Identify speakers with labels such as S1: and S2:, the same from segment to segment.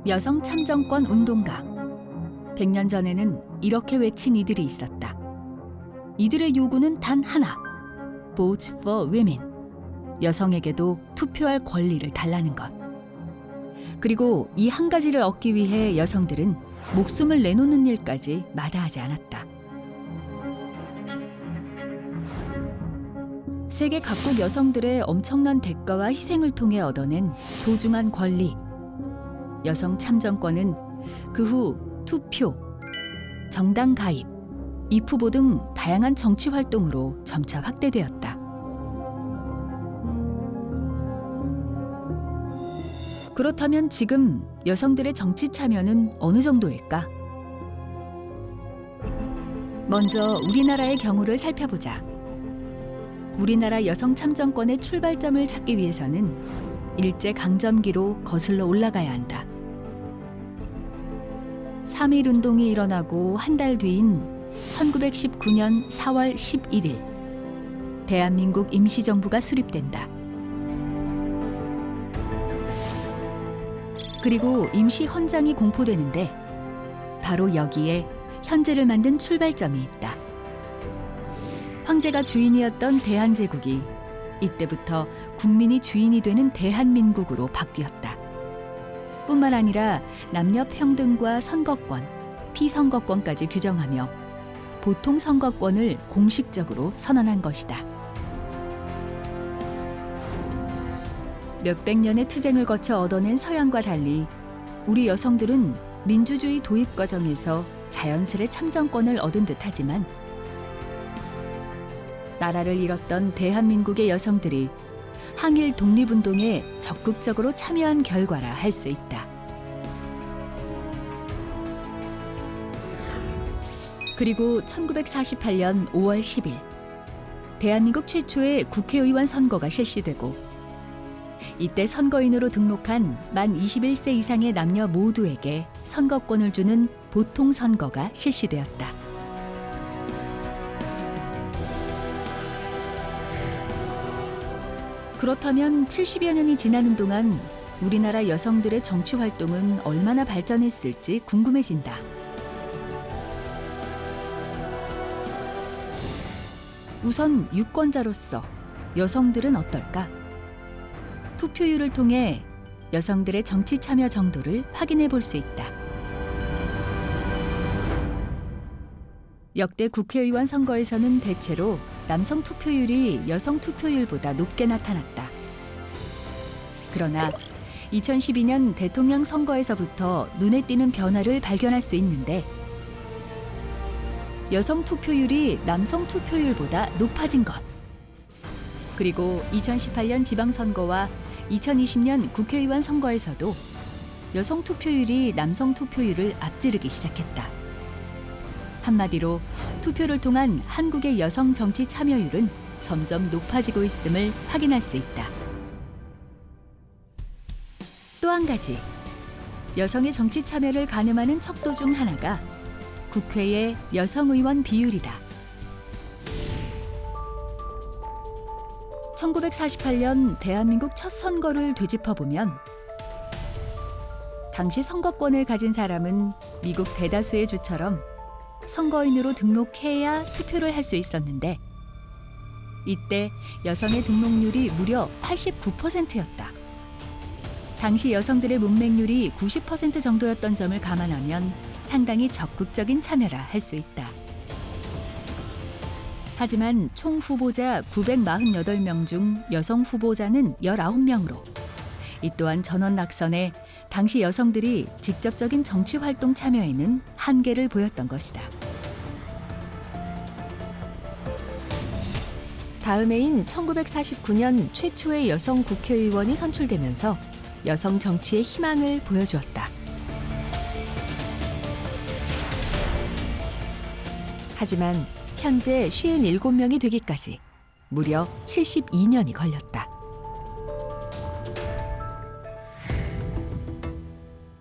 S1: 여성 참정권 운동가. 100년 전에는 이렇게 외친 이들이 있었다. 이들의 요구는 단 하나. Vote for women. 여성에게도 투표할 권리를 달라는 것. 그리고 이 한 가지를 얻기 위해 여성들은 목숨을 내놓는 일까지 마다하지 않았다. 세계 각국 여성들의 엄청난 대가와 희생을 통해 얻어낸 소중한 권리. 여성 참정권은 그 후 투표, 정당 가입, 입후보 등 다양한 정치 활동으로 점차 확대되었다. 그렇다면 지금 여성들의 정치 참여는 어느 정도일까? 먼저 우리나라의 경우를 살펴보자. 우리나라 여성 참정권의 출발점을 찾기 위해서는 일제 강점기로 거슬러 올라가야 한다. 3.1 운동이 일어나고 한 달 뒤인 1919년 4월 11일, 대한민국 임시정부가 수립된다. 그리고 임시헌장이 공포되는데 바로 여기에 현재를 만든 출발점이 있다. 황제가 주인이었던 대한제국이 이때부터 국민이 주인이 되는 대한민국으로 바뀌었다. 뿐만 아니라 남녀 평등과 선거권, 피선거권까지 규정하며 보통 선거권을 공식적으로 선언한 것이다. 몇백 년의 투쟁을 거쳐 얻어낸 서양과 달리 우리 여성들은 민주주의 도입 과정에서 자연스레 참정권을 얻은 듯하지만 나라를 잃었던 대한민국의 여성들이 항일 독립운동에 적극적으로 참여한 결과라 할 수 있다. 그리고 1948년 5월 10일 대한민국 최초의 국회의원 선거가 실시되고 이때 선거인으로 등록한 만 21세 이상의 남녀 모두에게 선거권을 주는 보통선거가 실시되었다. 그렇다면 70여 년이 지나는 동안 우리나라 여성들의 정치 활동은 얼마나 발전했을지 궁금해진다. 우선 유권자로서 여성들은 어떨까? 투표율을 통해 여성들의 정치 참여 정도를 확인해 볼 수 있다. 역대 국회의원 선거에서는 대체로 남성 투표율이 여성 투표율보다 높게 나타났다. 그러나 2012년 대통령 선거에서부터 눈에 띄는 변화를 발견할 수 있는데 여성 투표율이 남성 투표율보다 높아진 것. 그리고 2018년 지방선거와 2020년 국회의원 선거에서도 여성 투표율이 남성 투표율을 앞지르기 시작했다. 한마디로 투표를 통한 한국의 여성 정치 참여율은 점점 높아지고 있음을 확인할 수 있다. 또 한 가지, 여성의 정치 참여를 가늠하는 척도 중 하나가 국회의 여성 의원 비율이다. 1948년 대한민국 첫 선거를 되짚어보면 당시 선거권을 가진 사람은 미국 대다수의 주처럼 선거인으로 등록해야 투표를 할 수 있었는데 이때 여성의 등록률이 무려 89%였다. 당시 여성들의 문맹률이 90% 정도였던 점을 감안하면 상당히 적극적인 참여라 할 수 있다. 하지만 총 후보자 948명 중 여성 후보자는 19명으로 이 또한 전원 낙선에 당시 여성들이 직접적인 정치 활동 참여에는 한계를 보였던 것이다. 다음 해인 1949년 최초의 여성 국회의원이 선출되면서 여성 정치의 희망을 보여주었다. 하지만 현재 57명이 되기까지 무려 72년이 걸렸다.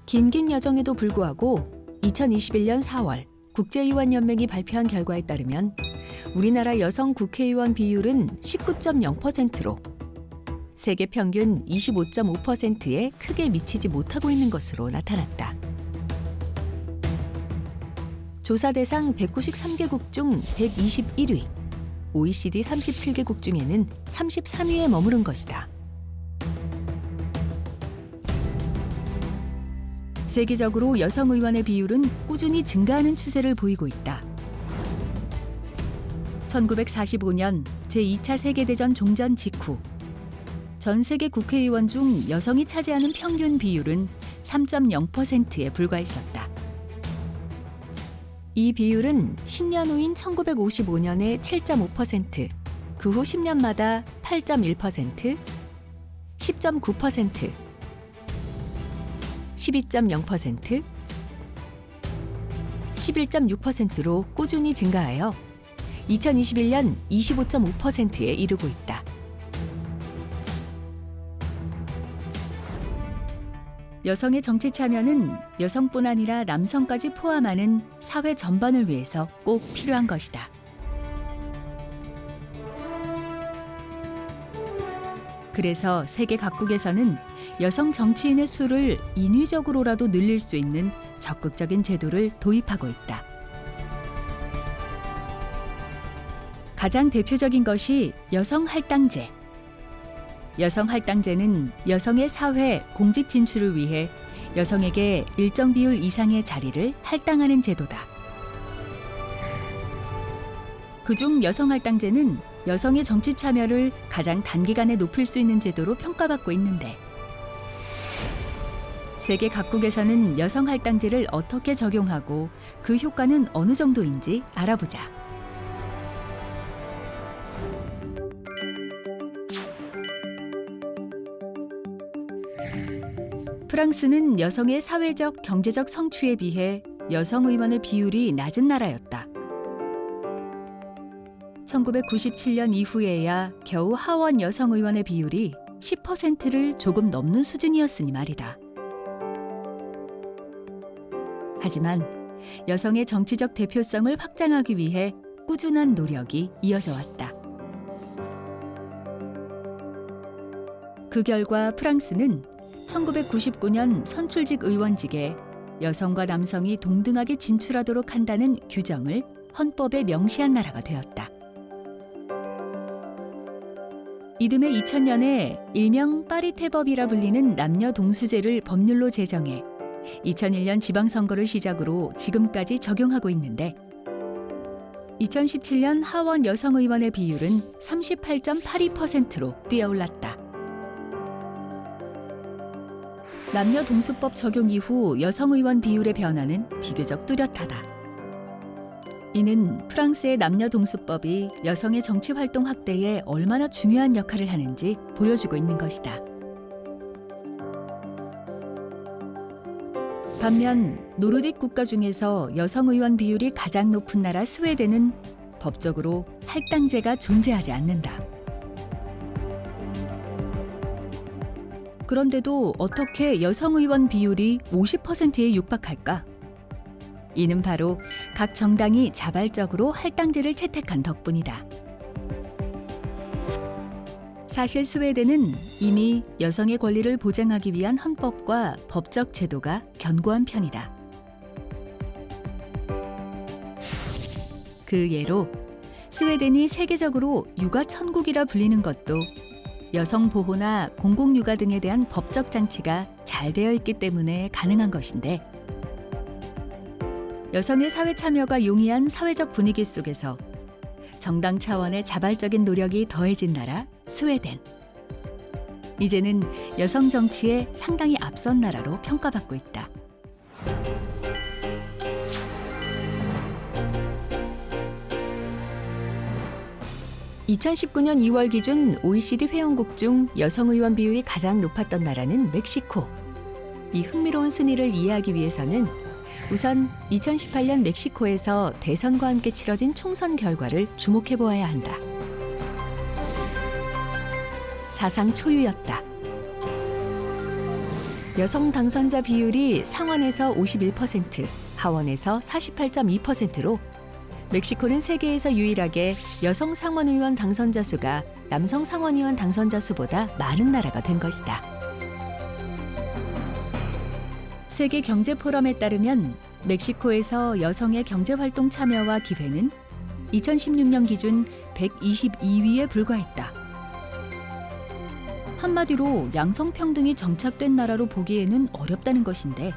S1: 긴 여정에도 불구하고 2021년 4월 국제의원연맹이 발표한 결과에 따르면 우리나라 여성 국회의원 비율은 19.0%로 세계 평균 25.5%에 크게 미치지 못하고 있는 것으로 나타났다. 조사 대상 193개국 중 121위, OECD 37개국 중에는 33위에 머무른 것이다. 세계적으로 여성 의원의 비율은 꾸준히 증가하는 추세를 보이고 있다. 1945년 제2차 세계대전 종전 직후 전 세계 국회의원 중 여성이 차지하는 평균 비율은 3.0%에 불과했었다. 이 비율은 10년 후인 1955년에 7.5%, 그 후 10년마다 8.1%, 10.9%, 12.0%, 11.6%로 꾸준히 증가하여 2021년 25.5%에 이르고 있다. 여성의 정치 참여는 여성뿐 아니라 남성까지 포함하는 사회 전반을 위해서 꼭 필요한 것이다. 그래서 세계 각국에서는 여성 정치인의 수를 인위적으로라도 늘릴 수 있는 적극적인 제도를 도입하고 있다. 가장 대표적인 것이 여성 할당제. 여성 할당제는 여성의 사회, 공직 진출을 위해 여성에게 일정 비율 이상의 자리를 할당하는 제도다. 그중 여성 할당제는 여성의 정치 참여를 가장 단기간에 높일 수 있는 제도로 평가받고 있는데, 세계 각국에서는 여성 할당제를 어떻게 적용하고 그 효과는 어느 정도인지 알아보자. 프랑스는 여성의 사회적, 경제적 성취에 비해 여성 의원의 비율이 낮은 나라였다. 1997년 이후에야 겨우 하원 여성 의원의 비율이 10%를 조금 넘는 수준이었으니 말이다. 하지만 여성의 정치적 대표성을 확장하기 위해 꾸준한 노력이 이어져 왔다. 그 결과 프랑스는 1999년 선출직 의원직에 여성과 남성이 동등하게 진출하도록 한다는 규정을 헌법에 명시한 나라가 되었다. 이듬해 2000년에 일명 파리테법이라 불리는 남녀 동수제를 법률로 제정해 2001년 지방선거를 시작으로 지금까지 적용하고 있는데, 2017년 하원 여성 의원의 비율은 38.82%로 뛰어올랐다. 남녀 동수법 적용 이후 여성 의원 비율의 변화는 비교적 뚜렷하다. 이는 프랑스의 남녀 동수법이 여성의 정치 활동 확대에 얼마나 중요한 역할을 하는지 보여주고 있는 것이다. 반면 노르딕 국가 중에서 여성 의원 비율이 가장 높은 나라 스웨덴은 법적으로 할당제가 존재하지 않는다. 그런데도 어떻게 여성 의원 비율이 50%에 육박할까? 이는 바로 각 정당이 자발적으로 할당제를 채택한 덕분이다. 사실 스웨덴은 이미 여성의 권리를 보장하기 위한 헌법과 법적 제도가 견고한 편이다. 그 예로 스웨덴이 세계적으로 육아 천국이라 불리는 것도 여성 보호나 공공육아 등에 대한 법적 장치가 잘 되어 있기 때문에 가능한 것인데, 여성의 사회 참여가 용이한 사회적 분위기 속에서 정당 차원의 자발적인 노력이 더해진 나라 스웨덴. 이제는 여성 정치에 상당히 앞선 나라로 평가받고 있다. (2019년 2월) 기준 OECD 회원국 중 여성 의원 비율이 가장 높았던 나라는 멕시코. 이 흥미로운 순위를 이해하기 위해서는 우선 2018년 멕시코에서 대선과 함께 치러진 총선 결과를 주목해 보아야 한다. 사상 초유였다. 여성 당선자 비율이 상원에서 51%, 하원에서 48.2%로 멕시코는 세계에서 유일하게 여성 상원의원 당선자 수가 남성 상원의원 당선자 수보다 많은 나라가 된 것이다. 세계 경제 포럼에 따르면 멕시코에서 여성의 경제활동 참여와 기회는 2016년 기준 122위에 불과했다. 한마디로 양성평등이 정착된 나라로 보기에는 어렵다는 것인데,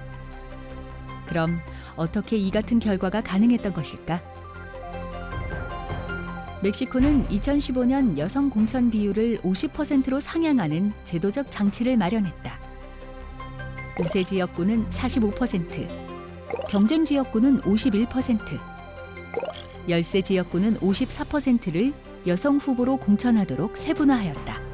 S1: 그럼 어떻게 이 같은 결과가 가능했던 것일까? 멕시코는 2015년 여성 공천 비율을 50%로 상향하는 제도적 장치를 마련했다. 우세 지역구는 45%, 경쟁 지역구는 51%, 열세 지역구는 54%를 여성 후보로 공천하도록 세분화하였다.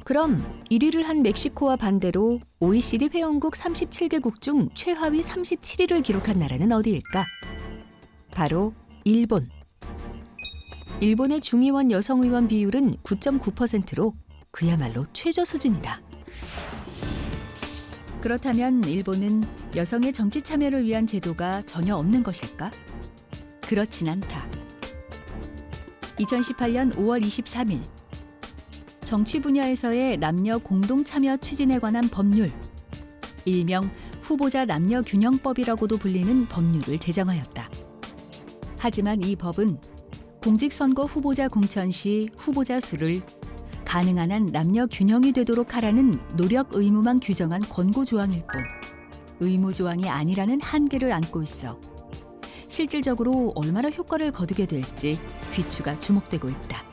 S1: 그럼 1위를 한 멕시코와 반대로 OECD 회원국 37개국 중 최하위 37위를 기록한 나라는 어디일까? 바로 일본. 일본의 중의원 여성 의원 비율은 9.9%로 그야말로 최저 수준이다. 그렇다면 일본은 여성의 정치 참여를 위한 제도가 전혀 없는 것일까? 그렇진 않다. 2018년 5월 23일 정치 분야에서의 남녀 공동 참여 추진에 관한 법률, 일명 후보자 남녀 균형법이라고도 불리는 법률을 제정하였다. 하지만 이 법은 공직선거 후보자 공천 시 후보자 수를 가능한 한 남녀 균형이 되도록 하라는 노력 의무만 규정한 권고 조항일 뿐 의무 조항이 아니라는 한계를 안고 있어 실질적으로 얼마나 효과를 거두게 될지 귀추가 주목되고 있다.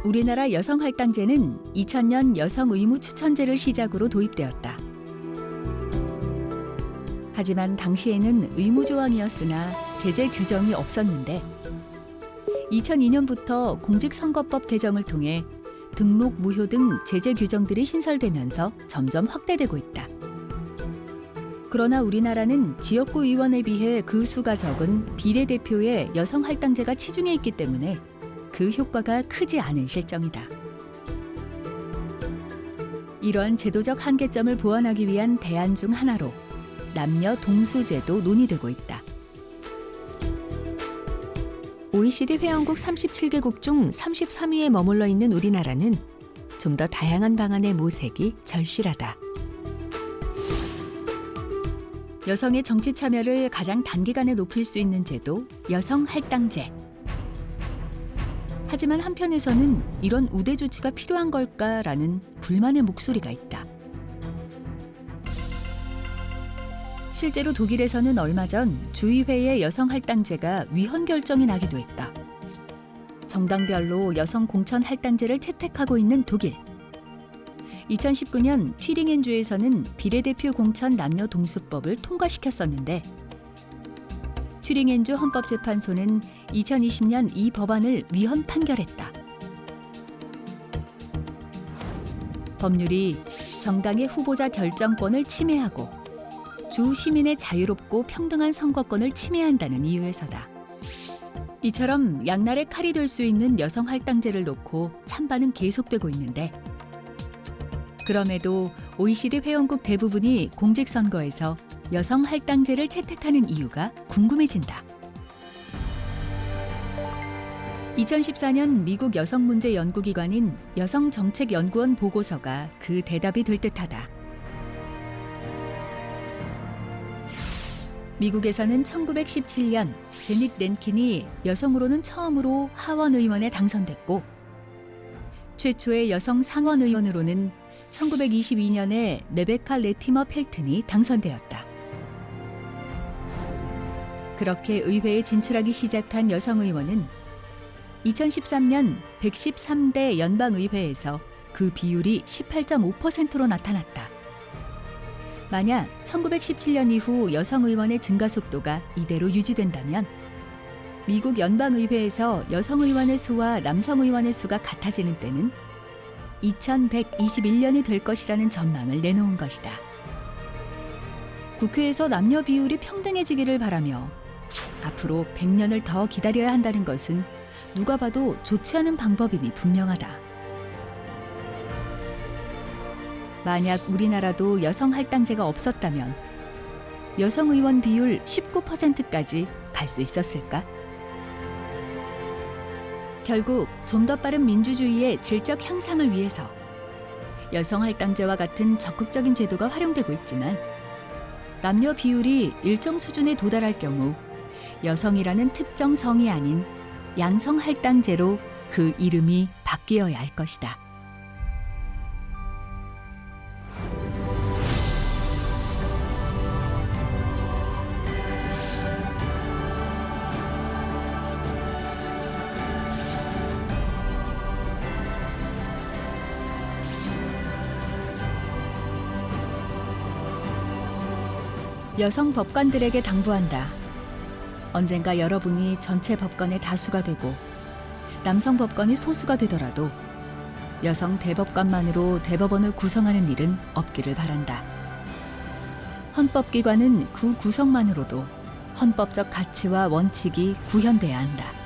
S1: 우리나라 여성할당제는 2000년 여성의무추천제를 시작으로 도입되었다. 하지만 당시에는 의무조항이었으나 제재 규정이 없었는데 2002년부터 공직선거법 개정을 통해 등록 무효 등 제재 규정들이 신설되면서 점점 확대되고 있다. 그러나 우리나라는 지역구 의원에 비해 그 수가 적은 비례대표의 여성할당제가 치중해 있기 때문에 그 효과가 크지 않은 실정이다. 이러한 제도적 한계점을 보완하기 위한 대안 중 하나로 남녀 동수제도 논의되고 있다. OECD 회원국 37개국 중 33위에 머물러 있는 우리나라는 좀 더 다양한 방안의 모색이 절실하다. 여성의 정치 참여를 가장 단기간에 높일 수 있는 제도, 여성할당제. 하지만 한편에서는 이런 우대 조치가 필요한 걸까라는 불만의 목소리가 있다. 실제로 독일에서는 얼마 전 주의회의 여성할당제가 위헌 결정이 나기도 했다. 정당별로 여성 공천 할당제를 채택하고 있는 독일. 2019년 튀링엔주에서는 비례대표 공천 남녀 동수법을 통과시켰었는데 튀링엔주 헌법재판소는 2020년 이 법안을 위헌 판결했다. 법률이 정당의 후보자 결정권을 침해하고 주 시민의 자유롭고 평등한 선거권을 침해한다는 이유에서다. 이처럼 양날의 칼이 될 수 있는 여성할당제를 놓고 찬반은 계속되고 있는데 그럼에도 OECD 회원국 대부분이 공직선거에서 여성할당제를 채택하는 이유가 궁금해진다. 2014년 미국 여성문제연구기관인 여성정책연구원 보고서가 그 대답이 될 듯하다. 미국에서는 1917년 제닛 랭킨이 여성으로는 처음으로 하원 의원에 당선됐고 최초의 여성 상원 의원으로는 1922년에 레베카 레티머 펠튼이 당선되었다. 그렇게 의회에 진출하기 시작한 여성 의원은 2013년 113대 연방의회에서 그 비율이 18.5%로 나타났다. 만약 1917년 이후 여성 의원의 증가 속도가 이대로 유지된다면 미국 연방의회에서 여성 의원의 수와 남성 의원의 수가 같아지는 때는 2121년이 될 것이라는 전망을 내놓은 것이다. 국회에서 남녀 비율이 평등해지기를 바라며 앞으로 100년을 더 기다려야 한다는 것은 누가 봐도 좋지 않은 방법임이 분명하다. 만약 우리나라도 여성 할당제가 없었다면 여성 의원 비율 19%까지 갈 수 있었을까? 결국 좀 더 빠른 민주주의의 질적 향상을 위해서 여성 할당제와 같은 적극적인 제도가 활용되고 있지만 남녀 비율이 일정 수준에 도달할 경우 여성이라는 특정 성이 아닌 양성 할당제로 그 이름이 바뀌어야 할 것이다. 여성 법관들에게 당부한다. 언젠가 여러분이 전체 법관의 다수가 되고 남성 법관이 소수가 되더라도 여성 대법관만으로 대법원을 구성하는 일은 없기를 바란다. 헌법기관은 그 구성만으로도 헌법적 가치와 원칙이 구현돼야 한다.